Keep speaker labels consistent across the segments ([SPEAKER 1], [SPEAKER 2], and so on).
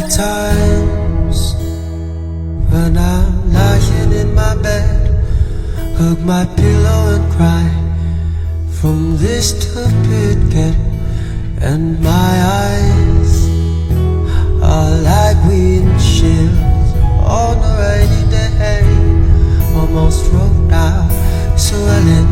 [SPEAKER 1] times when I'm lying in my bed, hug my pillow and cry from this stupid bed, and my eyes are like windshields on a rainy day, almost rolled out, swelling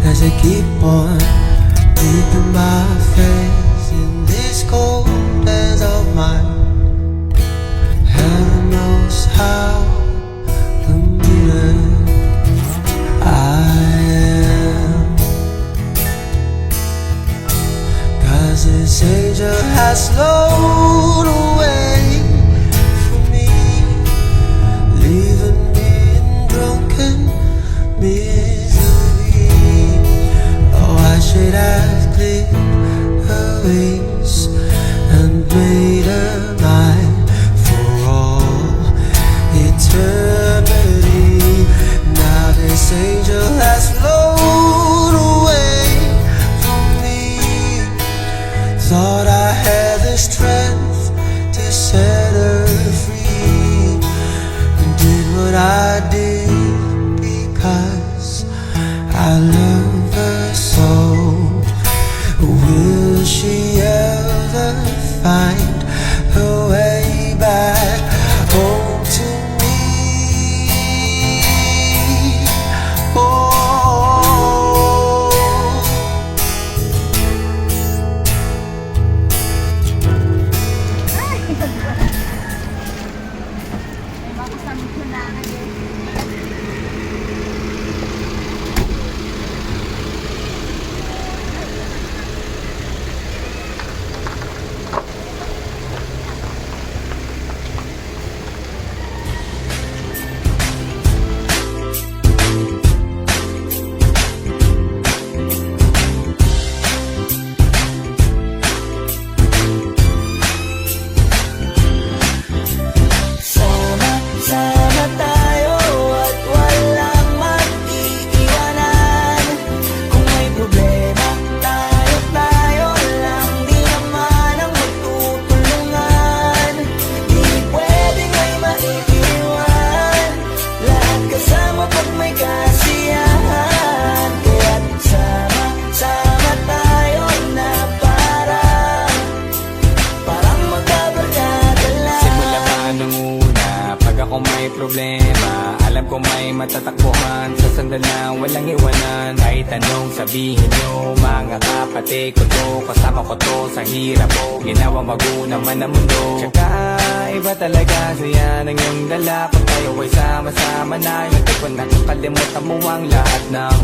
[SPEAKER 1] as I keep on keeping my face in this cold days of mine. Heaven knows how committed I am, 'cause this angel has flown away from me, leaving me in drunken misery. Oh, I should have clipped her wings and made her mine for all eternity. Now this angel has flown away from me. Thought I had the strength to set her free, and did what I did because I love her so. Will she ever find her way back home to me? Oh,
[SPEAKER 2] Sama tayo at walang mag-iiwanan. Kung may problema, tayo lang, di naman ang magtutulungan. Di pwedeng may maiiwan, lahat kasama pag may kasiyahan. Kaya't sama tayo na parang magkabarkada lang.
[SPEAKER 3] Simula pa nung una, pag ako may problema, alam ko may matatakbuhan. Sa sandal na walang iwanan, kahit anong sabihin nyo, mga kapatid ko to, kasama ko to sa hirap ko, ginawa mago naman ang mundo. Tsaka iba talaga saya ng iyong dala, pag tayo ay sama-sama na, hindi ko nakakalimutan mo ang lahat ng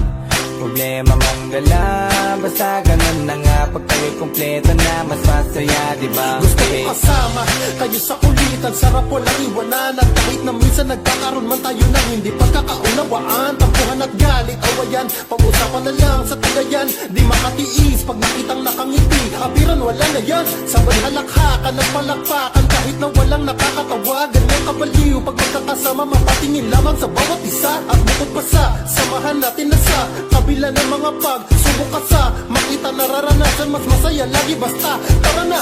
[SPEAKER 3] problema mong dala. Basta ganun na nga, pag tayo'y kumpleto na, mas masaya, diba?
[SPEAKER 4] Gusto ko kasama kayo sa kulitan, sarap walang iwanan. At kahit na minsan nagkakaroon man tayo ng hindi pagkakaunawaan, tampuhan at galit, awayan, pag-usapan na lang sa tagayan. Di makatiis pag nakitang nakangiti, abiran wala na yan. Sabay halakhakan, nagpalakpakan, kahit na walang nakakatawa. Ganyan kabaliw pag magkakasama, mapatingin lamang sa bawat isa. At bukod pa sa samahan natin na sa kabila ng mga pagsubok ka sa makita nararanasan, mas masaya lagi basta tara na.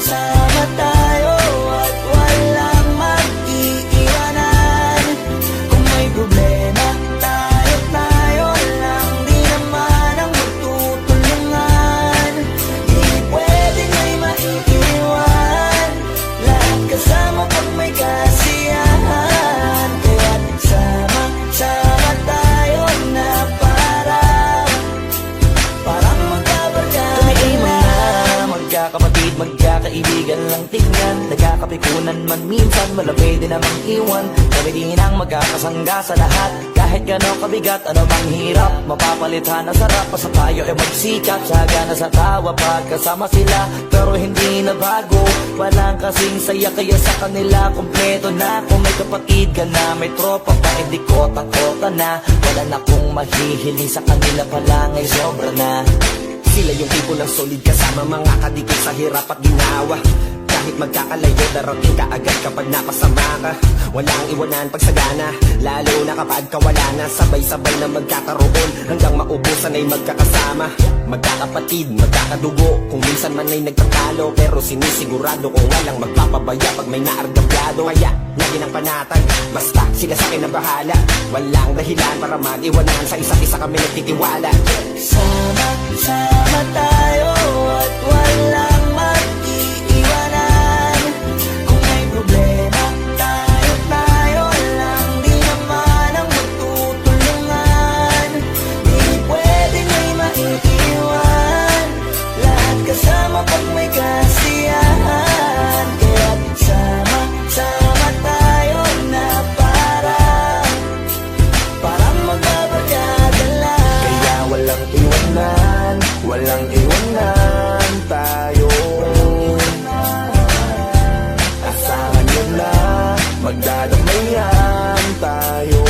[SPEAKER 2] Sama tayo at walang mag-iiwanan. Kung may problema, tayo lang, di naman ang magtutulungan. Di pwedeng may maiiwan, lahat kasama pag may kasiyahan. Kaya't sama tayo na parang magkabarkada. Kami ay mga magkakapatid, magkakaibigan lang tingnan. Nagkakapikunan man minsan, malapit din namang iwan. Kami din ang magkakasangga sa lahat. Kahit gano'ng kabigat, ano bang hirap, mapapalitan na sarap. Basta tayo ay magsikat, tsaga na sa tawa pagkasama sila. Pero hindi na bago, walang kasing saya, kaya sa kanila kompleto na. Kung may kapatid ka na, may tropa pa, hindi kota-kota na. Wala na kong mahihiling sa kanila pa lang ay sobra na.
[SPEAKER 5] Sila yung tipo ng solid kasama, mga kadikit sa hirap at ginawa. Kahit magkakalayo, darating ka agad kapag napasama ka. Walang iwanan pag sagana, lalo na kapag kawala na. Sabay-sabay na magkakaroon, hanggang maubusan ay magkakasama. Magkakapatid, magkakadugo, kung minsan man ay nagtatalo, pero sinisigurado kung walang magpapabaya pag may naargabyado. Kaya, lagi ng panatag, basta sila sa akin na bahala. Walang dahilan para mag-iwanan, sa isa't isa kami nagtitiwala.
[SPEAKER 2] Sama tayo at walang mag-iiwanan. Kung may problema, tayo lang. Di naman ang magtutulungan. Di pwedeng may maiiwan. Lahat kasama pag may kasiyahan. Kaya sama tayo na parang magbabarkada lang.
[SPEAKER 5] Kaya walang iwanan, walang iwanan tayo. Asahan nyo na, magdadamayan tayo.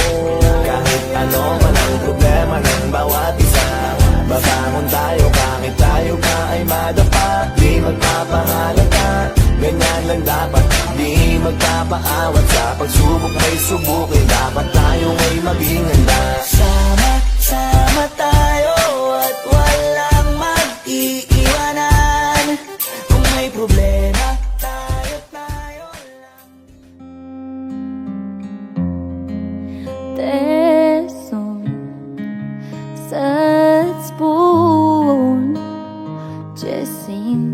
[SPEAKER 5] Kahit ano man ang problema ng bawat isa, babangon tayo kahit tayo pa ay madapa. Di magpapahalata, ganyan lang dapat. Di magpapaawat sa pagsubok may subukin. Dapat tayo ay maging handa.
[SPEAKER 2] Sama tayo at walang mag-iiwanan. Kung may problema, tayo lang.
[SPEAKER 6] Det som sätts på Jessin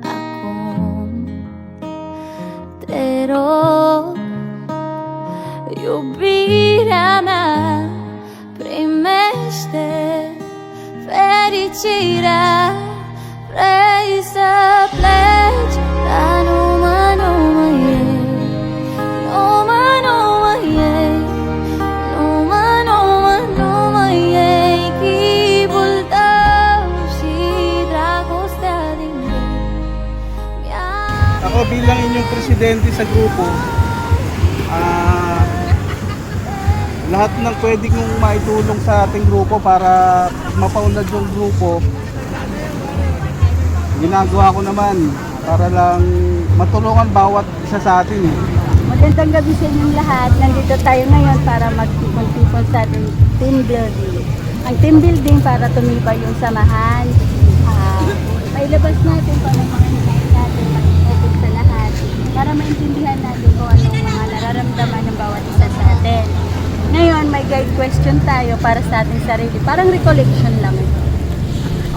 [SPEAKER 6] Ako Pero Iubirea primește fericirea. Vrei să pleci, dar nu mai e. Nu mai e chipul tău și dragostea din ei.
[SPEAKER 7] Ako bilang inyong presidente sa grupo, lahat ng pwede kong maitulong sa ating grupo para mapaunlad yung grupo, ginagawa ko naman para lang matulungan bawat isa sa atin.
[SPEAKER 8] Magandang gabi sa inyong lahat. Nandito tayo ngayon para magtipon-tipon sa ating team building. Ang team building para tumibay yung samahan. Pailabas natin para makikita natin, mag-focus sa lahat. Para maintindihan natin kung anong mga nararamdaman ng bawat isa sa atin. Ngayon, may guide question tayo para sa ating sarili. Parang recollection lang ito.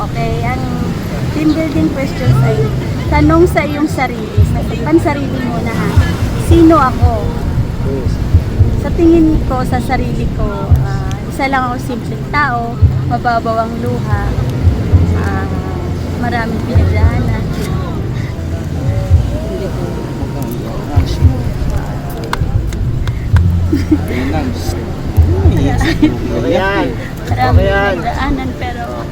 [SPEAKER 8] Okay, ang team building questions ay tanong sa iyong sarili. Pansarili muna ha. Sino ako? Sa tingin ko, sa sarili ko, isa lang ako simpleng tao, mababaw ang luha, maraming pinagdaanan. Maraming pinagdaanan pero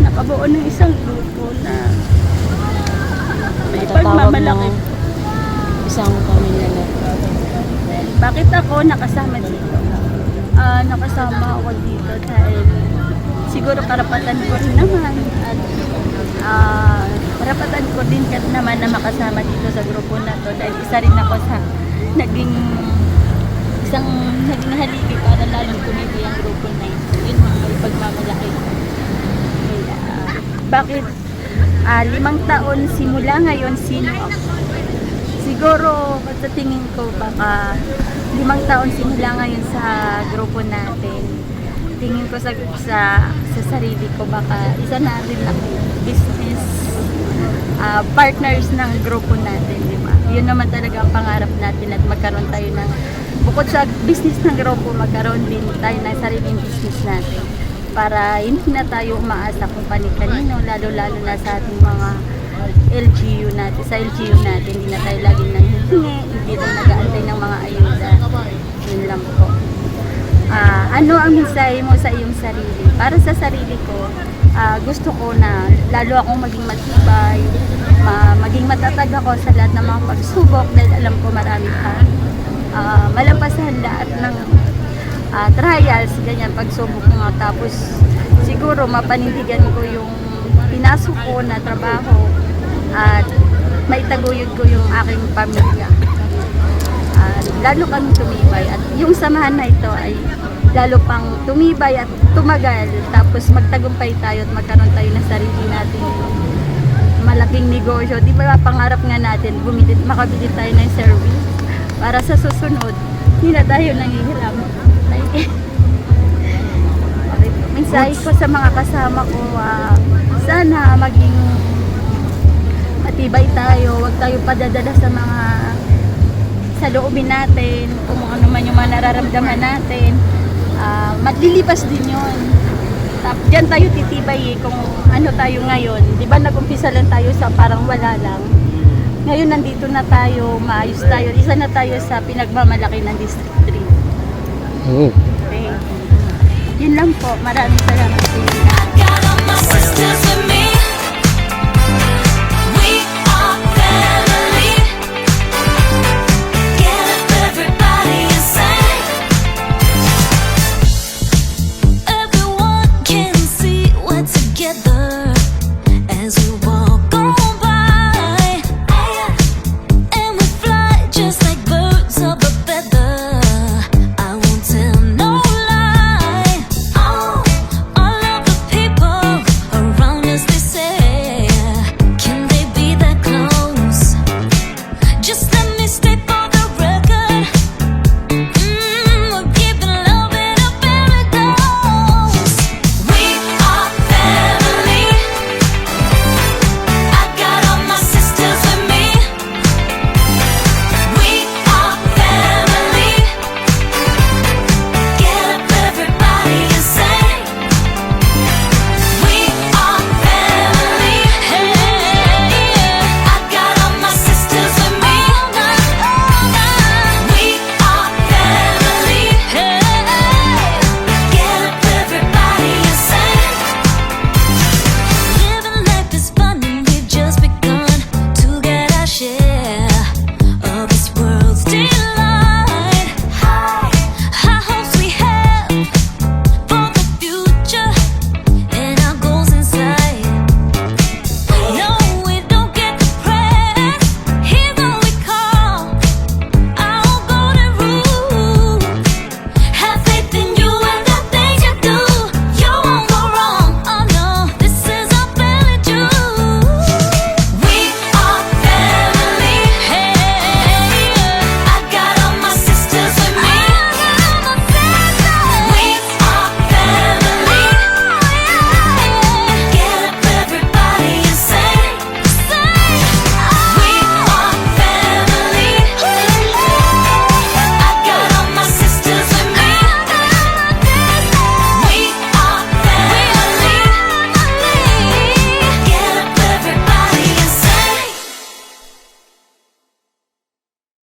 [SPEAKER 8] nakabuo ng isang grupo na may pagmamalaki.
[SPEAKER 6] Isang pamilya na.
[SPEAKER 8] Bakit ako nakasama dito? Nakasama ako dito dahil siguro karapatan ko rin naman at karapatan ko din naman na makasama dito sa grupo na to dahil isa rin ako sa naging haligi para lalong tumibay ang grupo na ito. Yun mga pagmamalaki. Bakit 5 taon simula ngayon, sino ako? Siguro, sa tingin ko, baka 5 taon simula ngayon sa grupo natin. Tingin ko sa sarili ko, baka isa na rin ako business partners ng grupo natin, di ba? Yun naman talaga ang pangarap natin at magkaroon tayo ng, bukod sa business ng grupo, magkaroon din tayo ng sariling business natin. Para hindi na tayo umaasa kung panik-kanino, lalo-lalo na sa ating mga LGU natin, sa LGU natin, hindi na tayo laging nanghihingi, hindi tayo nag-aantay ng mga ayuda. Yun lang po. Ano ang mensahe mo sa iyong sarili? Para sa sarili ko, gusto ko na lalo akong maging matibay, maging matatag ako sa lahat ng mga pagsubok dahil alam ko marami pa. Malampasan lahat ng trials, ganyan, pagsubok nga. Tapos siguro mapanindigan ko yung pinasok ko na trabaho at maitaguyod ko yung aking pamilya. Lalo kami tumibay at yung samahan na ito ay lalo pang tumibay at tumagal, tapos magtagumpay tayo at magkaroon tayo ng sarili nating malaking negosyo. Di ba pangarap nga natin makabili tayo ng service para sa susunod hindi na tayo nangihiram. Okay. Mensahe ko sa mga kasama ko, sana maging matibay tayo, huwag tayo padadala sa mga sa loobin natin, kung ano man yung mga nararamdaman natin. Maglilipas din yun. Diyan tayo titibay kung ano tayo ngayon. Di ba nag-umpisa lang tayo sa parang wala lang. Ngayon nandito na tayo, maayos tayo. Isa na tayo sa pinagmamalaki ng District 3. Okay. Yun lang po. Maraming salamat sa inyo.